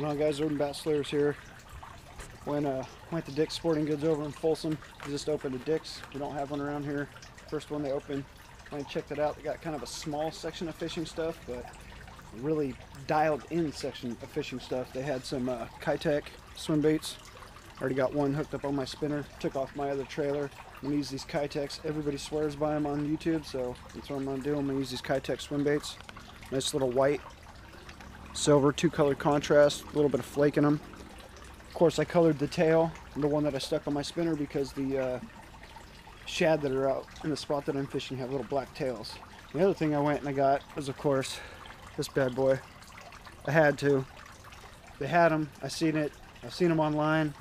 going on, guys? Urban Bass Slayers here. Went to Dick's Sporting Goods over in Folsom. They just opened a Dick's. We don't have one around here. First one they opened. Went and checked it out. They got kind of a small section of fishing stuff, but a really dialed in section of fishing stuff. They had some Kitech swim baits. Already got one hooked up on my spinner. Took off my other trailer. I'm going to use these Kitechs. Everybody swears by them on YouTube, so that's what I'm going to do. I'm going to use these Kitech swim baits. Nice little white, silver, two-color contrast, a little bit of flake in them. Of course, I colored the tail, the one that I stuck on my spinner, because the shad that are out in the spot that I'm fishing have little black tails. The other thing I went and I got was, of course, this bad boy. I had to. They had them. I've seen them online.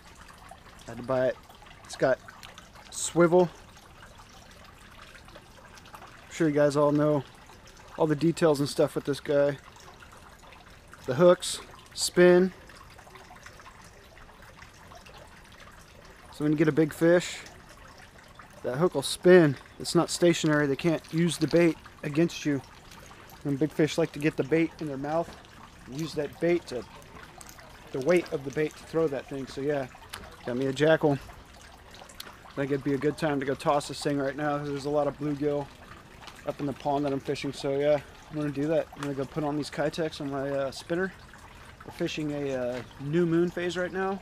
I had to buy it. It's got swivel. I'm sure you guys all know all the details and stuff with this guy. The hooks, spin. So when you get a big fish, that hook will spin. It's not stationary. They can't use the bait against you. When big fish like to get the bait in their mouth, use that bait to, the weight of the bait to throw that thing. So yeah, got me a Jackall. I think it'd be a good time to go toss this thing right now. There's a lot of bluegill up in the pond that I'm fishing. So yeah, I'm gonna do that. I'm gonna go put on these Kitechs on my spinner. We're fishing a new moon phase right now.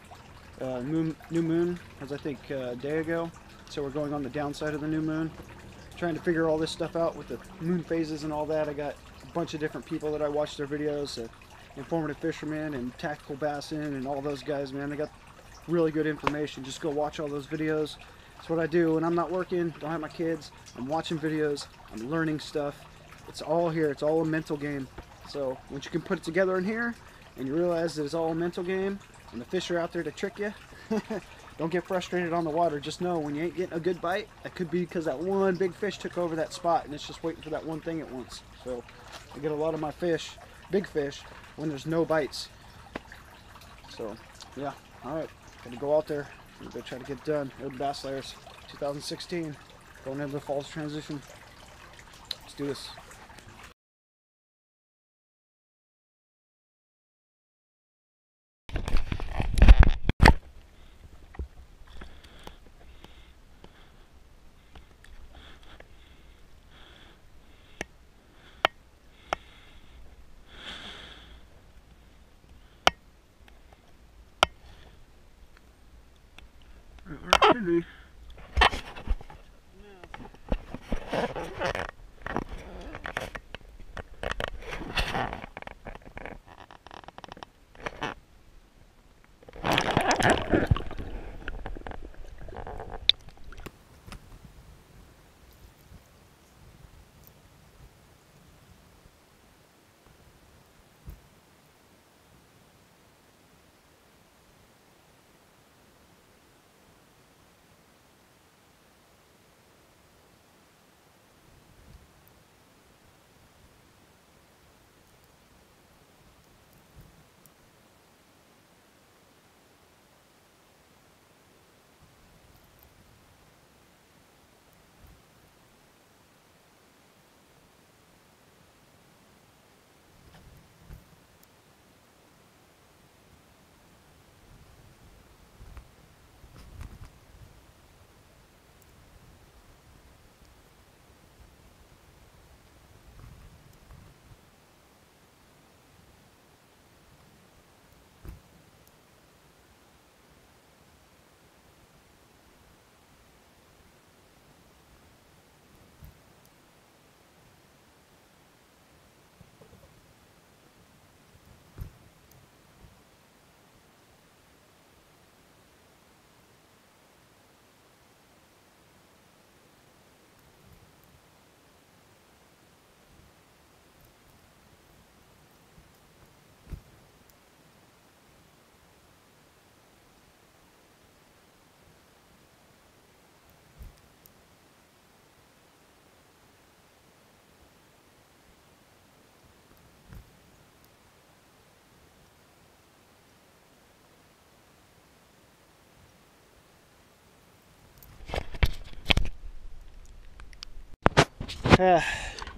New moon was, I think, a day ago. So we're going on the downside of the new moon. Trying to figure all this stuff out with the moon phases and all that. I got a bunch of different people that I watch their videos. Informative Fishermen and Tactical Bassin and all those guys, man. They got really good information. Just go watch all those videos. That's what I do when I'm not working, don't have my kids. I'm watching videos, I'm learning stuff. It's all here, it's all a mental game. So once you can put it together in here and you realize that it's all a mental game and the fish are out there to trick you, don't get frustrated on the water. Just know when you ain't getting a good bite, that could be because that one big fish took over that spot and it's just waiting for that one thing at once. So I get a lot of my fish, big fish, when there's no bites. So yeah, alright, gotta go out there and go try to get done. Urban Bass Slayers 2016, going into the fall's transition. Let's do this. Where should we?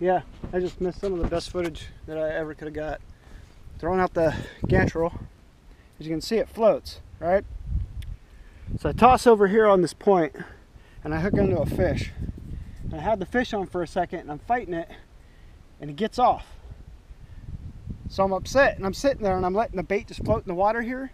Yeah, I just missed some of the best footage that I ever could have got. Throwing out the Gantarel, As you can see, it floats, right? So I toss over here on this point and I hook into a fish. And I had the fish on for a second and I'm fighting it and it gets off. So I'm upset and I'm sitting there and I'm letting the bait just float in the water here.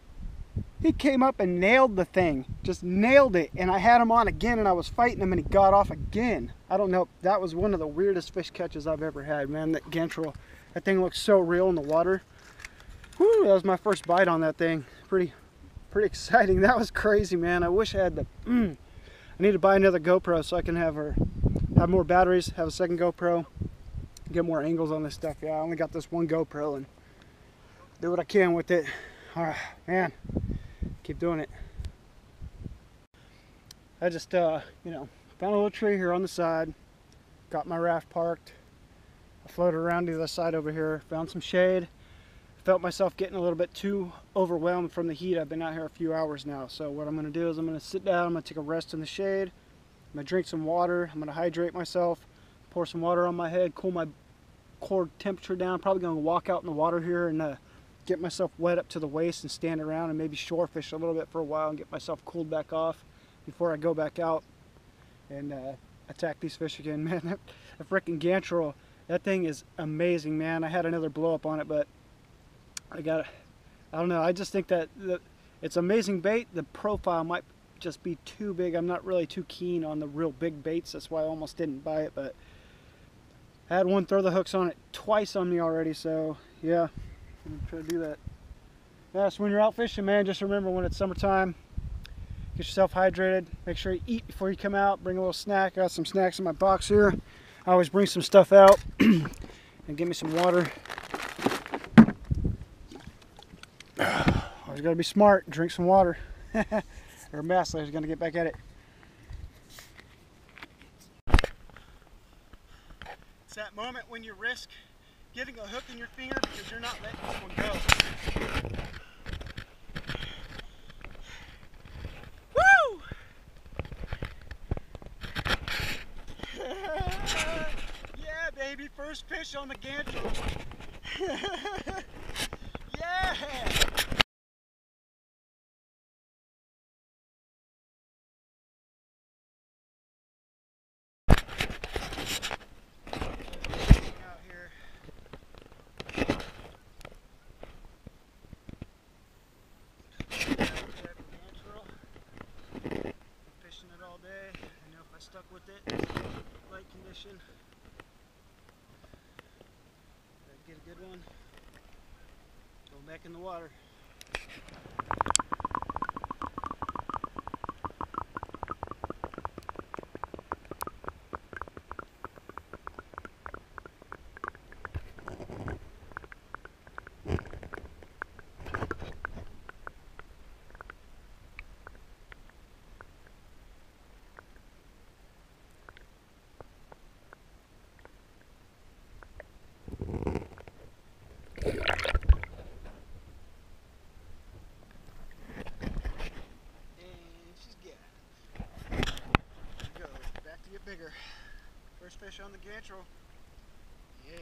He came up and nailed the thing, just nailed it, and I had him on again and I was fighting him and he got off again. I don't know, that was one of the weirdest fish catches I've ever had, man. That Gantarel, that thing looks so real in the water. Whew, that was my first bite on that thing. Pretty exciting. That was crazy, man. I wish I had the, I need to buy another GoPro so I can have more batteries, have a second GoPro, get more angles on this stuff. Yeah, I only got this one GoPro and do what I can with it. All right, man. Keep doing it. I just, you know, found a little tree here on the side, got my raft parked. I floated around to the other side over here, found some shade. Felt myself getting a little bit too overwhelmed from the heat. I've been out here a few hours now. So what I'm going to do is I'm going to sit down, I'm going to take a rest in the shade. I'm going to drink some water, I'm going to hydrate myself, pour some water on my head, cool my core temperature down. Probably going to walk out in the water here and get myself wet up to the waist and stand around and maybe shore fish a little bit for a while and get myself cooled back off before I go back out and attack these fish again. Man, that freaking Gantarel, that thing is amazing, man. I had another blow up on it, but I don't know, I just think that it's amazing bait. The profile might just be too big. I'm not really too keen on the real big baits. That's why I almost didn't buy it, but I had one throw the hooks on it twice on me already, so yeah. I'm gonna try to do that. Yeah, so when you're out fishing, man, just remember when it's summertime, get yourself hydrated. Make sure you eat before you come out. Bring a little snack. I got some snacks in my box here. I always bring some stuff out and give me some water. Always gotta be smart. Drink some water. Or Bass Layer's gonna get back at it. It's that moment when you risk getting a hook in your finger because you're not letting this one go. Woo! Yeah, baby, first fish on the Gantarel. Yeah! All day. I know if I stuck with it, light condition, I'd get a good one. Go back in the water. Bigger. First fish on the Gantarel. Yeah.